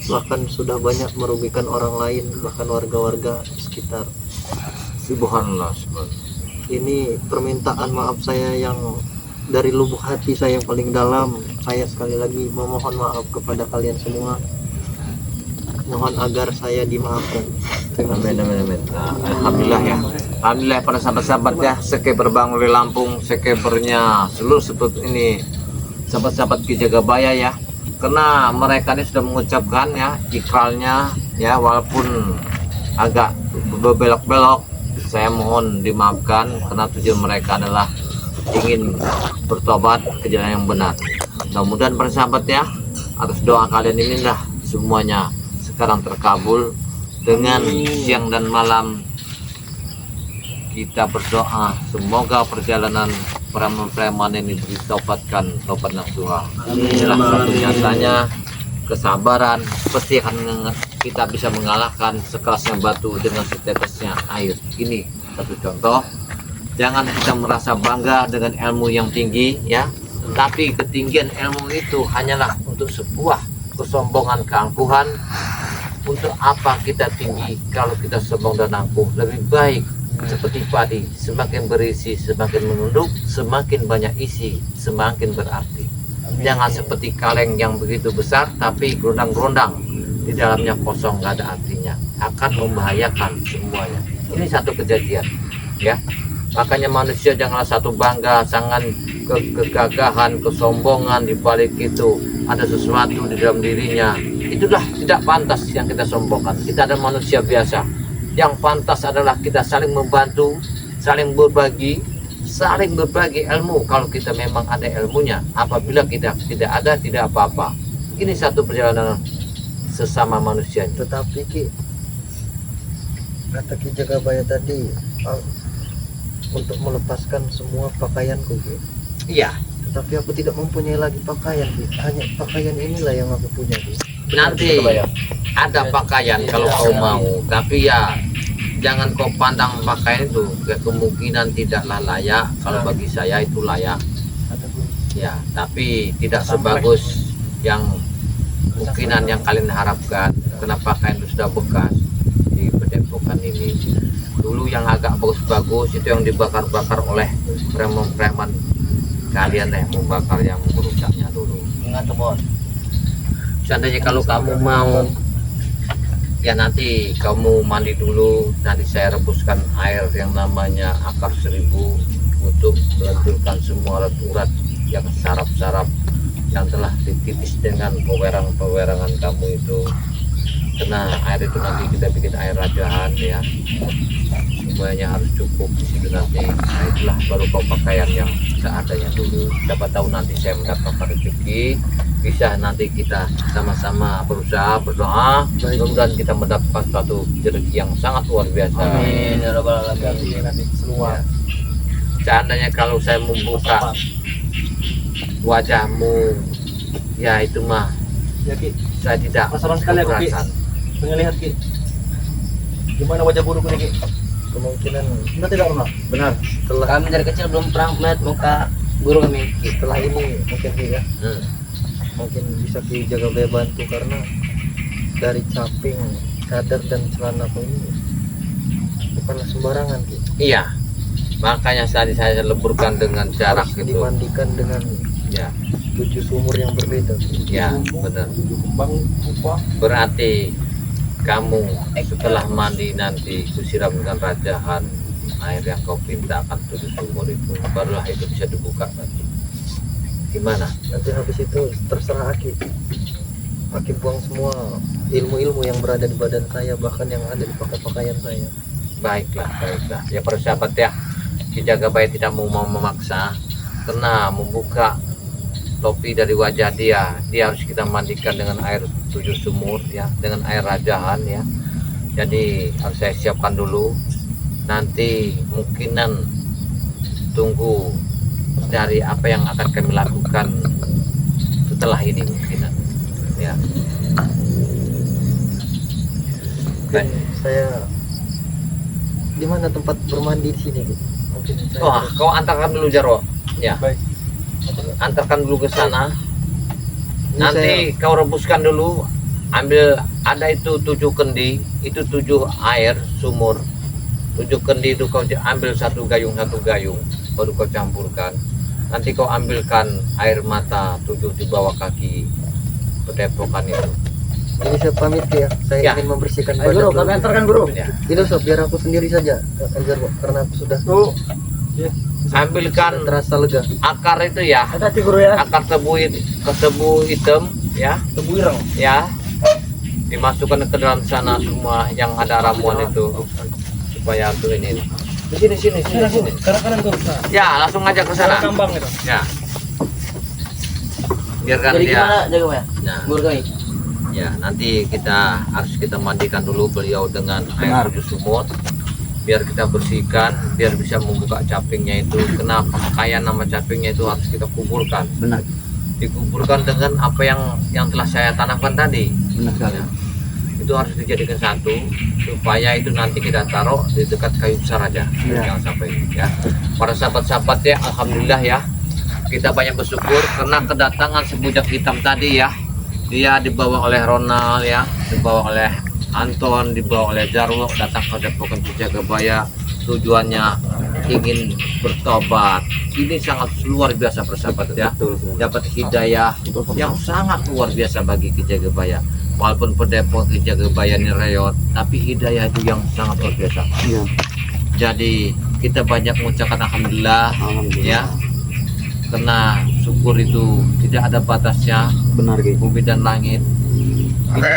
bahkan sudah banyak merugikan orang lain, bahkan warga-warga sekitar. Subhanallah. Subhanallah. Ini permintaan maaf saya yang dari lubuk hati saya yang paling dalam. Saya sekali lagi memohon maaf kepada kalian semua. Mohon agar saya dimaafkan. Terima Amin kasih. amin. Nah, alhamdulillah ya. Alhamdulillah para sahabat-sahabat ya, skipper Bang Re Lampung, skippernya seluruh seperti ini, sahabat-sahabat Ki Jagabaya ya. Karena mereka ini sudah mengucapkan ya ikrarnya ya, walaupun agak berbelok-belok, saya mohon dimaafkan karena tujuan mereka adalah ingin bertobat ke jalan yang benar. Mudah-mudahan para sahabat ya, atas doa kalian inilah semuanya sekarang terkabul. Dengan siang dan malam kita berdoa semoga perjalanan preman ini ditobatkan tobat nasuha. Inilah satu nyatanya kesabaran pasti akan kita bisa mengalahkan sekerasnya batu dengan setetesnya air. Ini satu contoh. Jangan kita merasa bangga dengan ilmu yang tinggi ya, tapi ketinggian ilmu itu hanyalah untuk sebuah kesombongan, keangkuhan. Untuk apa kita tinggi kalau kita sombong dan angkuh? Lebih baik seperti padi, semakin berisi semakin menunduk, semakin banyak isi semakin berarti. Jangan seperti kaleng yang begitu besar tapi gerondang-gerondang, di dalamnya kosong, nggak ada artinya, akan membahayakan semuanya. Ini satu kejadian ya. Makanya manusia janganlah satu bangga, jangan kegagahan, kesombongan, di balik itu ada sesuatu di dalam dirinya. Itulah tidak pantas yang kita sombongkan. Kita adalah manusia biasa. Yang pantas adalah kita saling membantu, saling berbagi ilmu kalau kita memang ada ilmunya. Apabila kita tidak ada, tidak apa-apa. Ini satu perjalanan sesama manusia. Tetapi Ki, kata Ki Jagabaya tadi, untuk melepaskan semua pakaianku Ki. Iya, Tetapi aku tidak mempunyai lagi pakaian Ki. Hanya pakaian inilah yang aku punya Ki. nanti ada pakaian kalau kau mau, tapi ya jangan kau pandang pakaian itu kemungkinan tidaklah layak. Kalau bagi saya itu layak ya, tapi tidak sebagus yang kemungkinan yang kalian harapkan, karena pakaian itu sudah bekas di Padepokan ini. Dulu yang agak bagus-bagus itu yang dibakar-bakar oleh preman-preman kalian yang membakar, yang merusaknya dulu. ngantuk bos. Seandainya kalau kamu mau, ya nanti kamu mandi dulu, nanti saya rebuskan air yang namanya akar 1000 untuk melenturkan semua urat yang saraf-saraf yang telah dikikis dengan pewerangan kamu itu. Karena air itu nanti kita bikin air rajahan ya, semuanya harus cukup di situ nanti. Nah, itulah baru pakaian yang seadanya dulu. Dapat tahu nanti saya mendapatkan rezeki, bisa nanti kita sama-sama berusaha berdoa, mudah-mudahan kita mendapatkan suatu rezeki yang sangat luar biasa. Amin ya rabbal alamin. nanti semua. Seandainya kalau saya membuka wajahmu, ya itu mah Ya Ki, saya tidak masalah sekali aku Ki. keberatan. Pengen lihat Ki. Gimana wajah buruk ini Ki? Kemungkinan Benar tidak Ronald? Benar. setelah kami dari kecil belum pernah melihat muka guru kami. Setelah ini mungkin Ki ya, Hmm. mungkin bisa Ki jaga Baya bantu karena dari caping, cadar dan celana aku ini bukanlah sembarangan Ki. Iya. Makanya tadi saya leburkan dengan jarak Harus gitu. dimandikan dengan Ya, 7 sumur yang berbeda Ki. ya, Sumur, benar. 7 kembang upah. Berarti kamu setelah mandi nanti kusiram dengan rajahan air yang kau minta akan 7 sumur itu, barulah itu bisa dibuka nanti. Gimana? Nanti habis itu terserah Aki. Aki buang semua ilmu-ilmu yang berada di badan saya, bahkan yang ada di pakaian saya. Baiklah, baiklah. Ya para sahabat ya, dijaga baik tidak mau memaksa, karena membuka topi dari wajah dia harus kita mandikan dengan air 7 sumur ya, dengan air rajahan ya. Jadi harus saya siapkan dulu. Nanti mungkinan tunggu dari apa yang akan kami lakukan setelah ini mungkinan ya. Mungkin saya di mana tempat bermandi di sini Ki? Mungkin saya Wah, kau antarkan dulu Jarwo ya, baik. antarkan dulu ke sana. Ini Nanti kau rebuskan dulu, ambil ada itu 7 kendi, itu 7 air sumur, 7 kendi itu kau ambil satu gayung baru kau campurkan. Nanti kau ambilkan air mata 7 di bawah kaki pedepokan itu ini saya pamit Ki ya. Saya Ya. ingin membersihkan Ayo guru, badan. kami antarkan guru. ya. Tidak usah, biar aku sendiri saja Anjar karena aku sudah Ambilkan terasa lega. akar itu ya, Hati-hati guru ya. akar tebu hitam ya, Tebu ireng. ya, dimasukkan ke dalam sana semua yang ada ramuan itu supaya tuh ini di sini Kanan guru. ya, langsung aja ke sana Kambang itu. ya, biarkan Jadi dia. gimana jaga ya? Nah, Guru kami. ya nanti kita mandikan dulu beliau dengan air 7 sumur, biar kita bersihkan, biar bisa membuka capingnya itu. Kenapa pakaian nama capingnya itu harus kita kuburkan, Benar, dikuburkan dengan apa yang telah saya tanamkan tadi. benar sekali. Ya. Itu harus dijadikan satu supaya itu nanti kita taruh di dekat kayu besar aja. Ya. Jangan sampai ya. Para sahabat-sahabat ya, alhamdulillah ya, kita banyak bersyukur karena kedatangan sebujak hitam tadi ya. Dia dibawa oleh Ronald ya, dibawa oleh Anton, dibawa oleh Jarwo, datang ke Depokan Kijagabaya. Tujuannya ingin bertobat. Ini sangat luar biasa persahabat ya. Betul sekali. Dapat hidayah yang sangat luar biasa bagi Kijagabaya. Walaupun Pedepok Kijagabaya ini reot, tapi hidayah itu yang sangat luar biasa. Iya, Jadi kita banyak mengucapkan alhamdulillah alhamdulillah. ya, karena syukur itu tidak ada batasnya, Benar Ki. bumi dan langit. Itu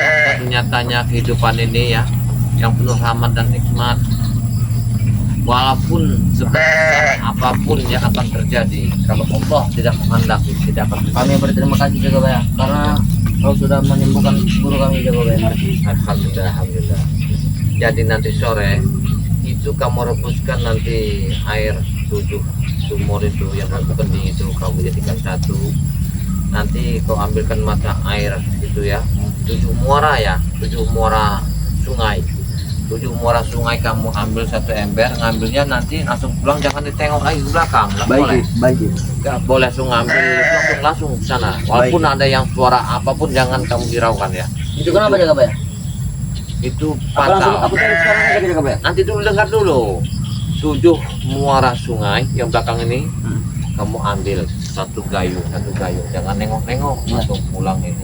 nyatanya kehidupan ini ya, yang penuh rahmat dan nikmat. Walaupun sebesar apapun yang akan terjadi, kalau Allah tidak menghendaki, tidak akan terjadi. Kami berterima kasih jaga Baya karena kau sudah menyembuhkan guru kami jaga Baya. Alhamdulillah, alhamdulillah. Jadi nanti sore itu kamu rebuskan nanti air 7 sumur itu yang aku kendi itu, kamu jadikan satu. Nanti kau ambilkan mata air itu ya, 7 muara ya, 7 muara sungai. 7 muara sungai kamu ambil satu ember, ngambilnya nanti langsung pulang, jangan ditengok lagi ke belakang. Nggak Baik boleh. Ki, baik Ki. Nggak boleh langsung ngambil, langsung ke sana. Walaupun ada yang suara apapun jangan kamu hiraukan ya. Itu kenapa jaga Baya? Itu Aku langsung fatal. aku cari sekarang aja jaga Baya. Nanti dulu dengar dulu. 7 muara sungai yang belakang ini kamu ambil satu gayung, jangan nengok-nengok, langsung pulang ini.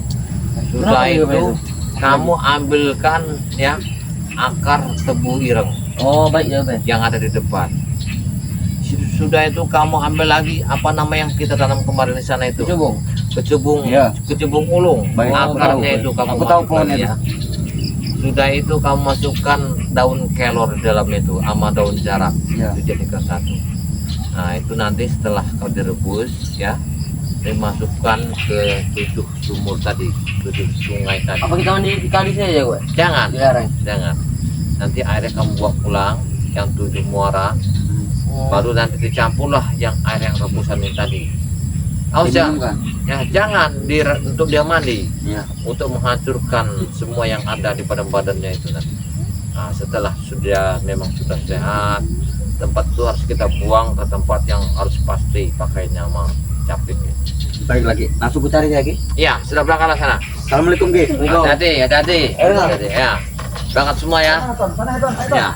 Kenapa Sudah juga, Pak, itu kamu ambilkan ya akar tebu ireng Oh baik ya Pak. yang ada di depan. Sudah itu kamu ambil lagi apa nama yang kita tanam kemarin di sana itu? Kecubung. Kecubung, Iya. kecubung ulung. Baik, aku Akarnya tahu, itu kamu aku tahu masukkan pohonnya ya. Sudah itu kamu masukkan daun kelor di dalam itu sama daun jarak, Iya. dijadikan satu. Nah itu nanti setelah kau direbus ya, dimasukkan ke 7 sumur tadi, 7 sungai tadi. Apa kita mandi di kali saja Pak? Jangan, Dilarang. jangan. Nanti airnya kamu bawa pulang yang 7 muara, baru nanti dicampurlah yang air yang rebusan ini tadi. Oh Diminumkan. ya jangan untuk dia mandi, Ya. untuk menghancurkan semua yang ada di pada badannya itu nanti. Nah, setelah memang sudah sehat, tempat itu harus kita buang ke tempat yang harus pasti pakainya sama capit. Baik lagi. Langsung ku cari lagi. Ya, sudah berangkatlah sana. Assalamualaikum Ki. Hati-hati, hati-hati. Hati-hati, ya. Berangkat semua ya. Ya.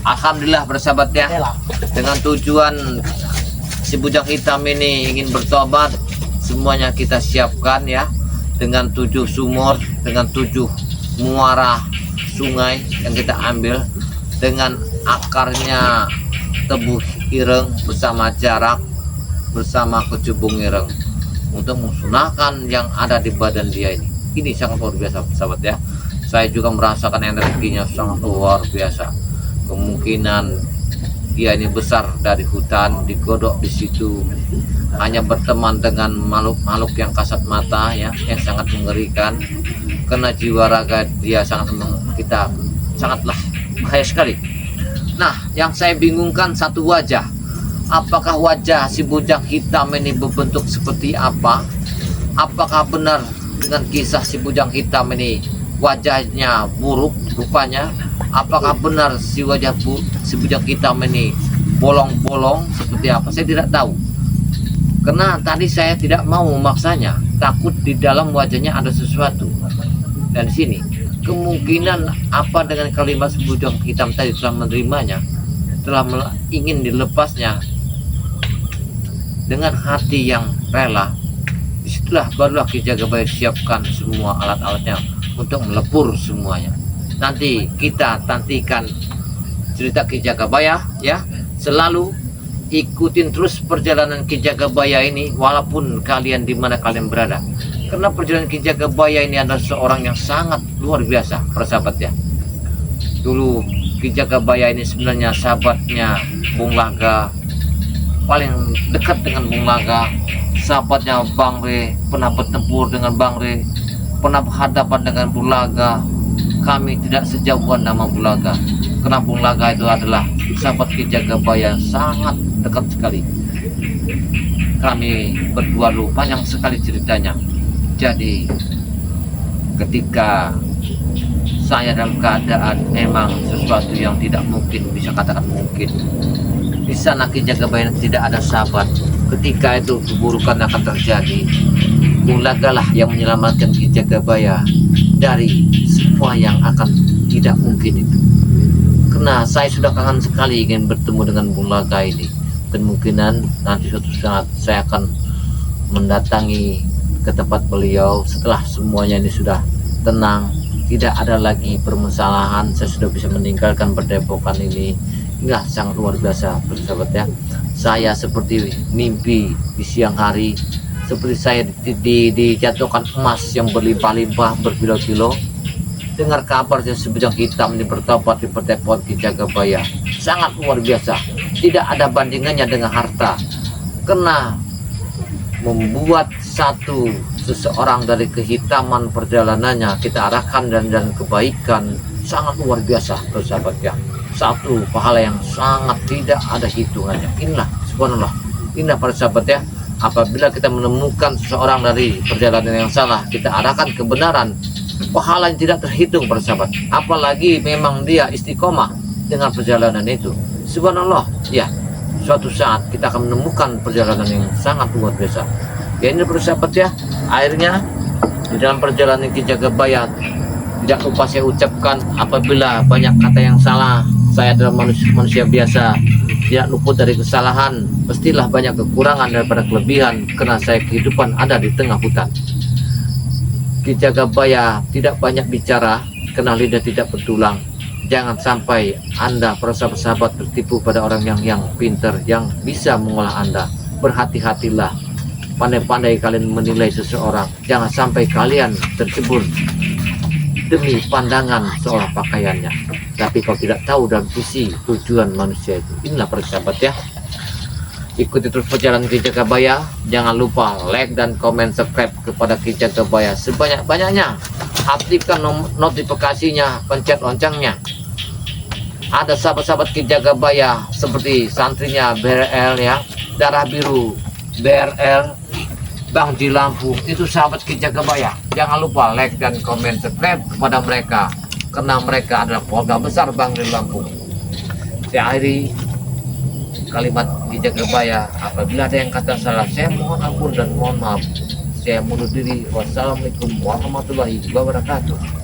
Alhamdulillah bersahabat ya. Dengan tujuan si bujang hitam ini ingin bertobat, semuanya kita siapkan ya. Dengan 7 sumur, dengan 7 muara sungai yang kita ambil, dengan akarnya tebu ireng bersama jarak, bersama kecubung ireng, untuk musnahkan yang ada di badan dia ini. Ini sangat luar biasa sahabat ya. Saya juga merasakan energinya sangat luar biasa. Kemungkinan dia ini besar dari hutan, digodok di situ, hanya berteman dengan makhluk-makhluk yang kasat mata ya, yang sangat mengerikan. Karena jiwa raga dia kita sangatlah bahaya sekali. Nah, yang saya bingungkan satu wajah. Apakah wajah si bujang hitam ini berbentuk seperti apa? Apakah benar dengan kisah si bujang hitam ini wajahnya buruk rupanya? Apakah benar si bujang hitam ini bolong-bolong seperti apa? Saya tidak tahu. Karena tadi saya tidak mau memaksanya, takut di dalam wajahnya ada sesuatu. Dan di sini kemungkinan apa dengan kalimat si bujang hitam tadi telah menerimanya, telah ingin dilepasnya dengan hati yang rela. Disitulah barulah Ki Jagabaya siapkan semua alat-alatnya untuk melepur semuanya. Nanti kita tantikan cerita Ki Jagabaya ya. Selalu ikutin terus perjalanan Ki Jagabaya ini walaupun kalian di mana kalian berada. Karena perjalanan Ki Jagabaya ini adalah seorang yang sangat luar biasa, persahabat ya. Dulu Ki Jagabaya ini sebenarnya sahabatnya Bung Laga, paling dekat dengan Bung Laga. Sahabatnya Bang Re, pernah bertempur dengan Bang Re, pernah berhadapan dengan Bung Laga. Kami tidak sejauhan nama Bung Laga, karena Bung Laga itu adalah sahabat Ki Jagabaya sangat dekat sekali. Kami berdua dulu panjang sekali ceritanya. Jadi ketika saya dalam keadaan memang sesuatu yang tidak mungkin, bisa katakan mungkin, di sana Ki Jagabaya tidak ada sahabat. Ketika itu keburukan akan terjadi, Bung Laga lah yang menyelamatkan Ki Jagabaya dari semua yang akan tidak mungkin itu. Karena saya sudah kangen sekali ingin bertemu dengan Bung Laga ini. Kemungkinan nanti suatu saat saya akan mendatangi ke tempat beliau setelah semuanya ini sudah tenang, tidak ada lagi permasalahan, saya sudah bisa meninggalkan perdepokan ini. Inilah sangat luar biasa persahabat ya. Saya seperti mimpi di siang hari, seperti saya dijatuhkan emas yang berlimpah-limpah berkilo-kilo. Dengar kabar si bujang hitam ini bertobat di perdepokan Ki Jagabaya, sangat luar biasa, tidak ada bandingannya dengan harta. Karena membuat seseorang dari kehitaman perjalanannya kita arahkan dan kebaikan, sangat luar biasa persahabat ya. Satu pahala yang sangat tidak ada hitungannya. Inilah subhanallah, inilah persahabat ya. Apabila kita menemukan seseorang dari perjalanan yang salah, kita arahkan kebenaran, pahala yang tidak terhitung persahabat. Apalagi memang dia istiqomah dengan perjalanan itu, subhanallah ya. Suatu saat kita akan menemukan perjalanan yang sangat luar biasa. Ya ini persahabat ya, akhirnya di dalam perjalanan Ki Jagabaya tidak lupa saya ucapkan apabila banyak kata yang salah, Saya adalah manusia biasa, tidak luput dari kesalahan. Pastilah banyak kekurangan daripada kelebihan, karena saya kehidupan ada di tengah hutan. Ki Jagabaya tidak banyak bicara, karena lidah tidak bertulang. Jangan sampai Anda para sahabat tertipu pada orang yang pintar, yang bisa mengolah Anda. Berhati-hatilah, pandai-pandai kalian menilai seseorang. Jangan sampai kalian tercebur demi pandangan seolah pakaiannya, tapi kau tidak tahu dalam isi tujuan manusia itu. Inilah para sahabat ya, ikuti terus perjalanan Ki Jagabaya. Jangan lupa like dan komen, subscribe kepada Ki Jagabaya sebanyak-banyaknya. Aktifkan notifikasinya, pencet loncengnya. Ada sahabat-sahabat Ki Jagabaya seperti santrinya BRL ya, Darah Biru BRL, Bang di Lampung, itu sahabat Ki Jagabaya. Jangan lupa like dan komen, subscribe kepada mereka, karena mereka adalah keluarga besar Bang di Lampung. Saya akhiri kalimat Ki Jagabaya. Apabila ada yang kata salah, saya mohon ampun dan mohon maaf. Saya mundur diri. Wassalamualaikum warahmatullahi wabarakatuh.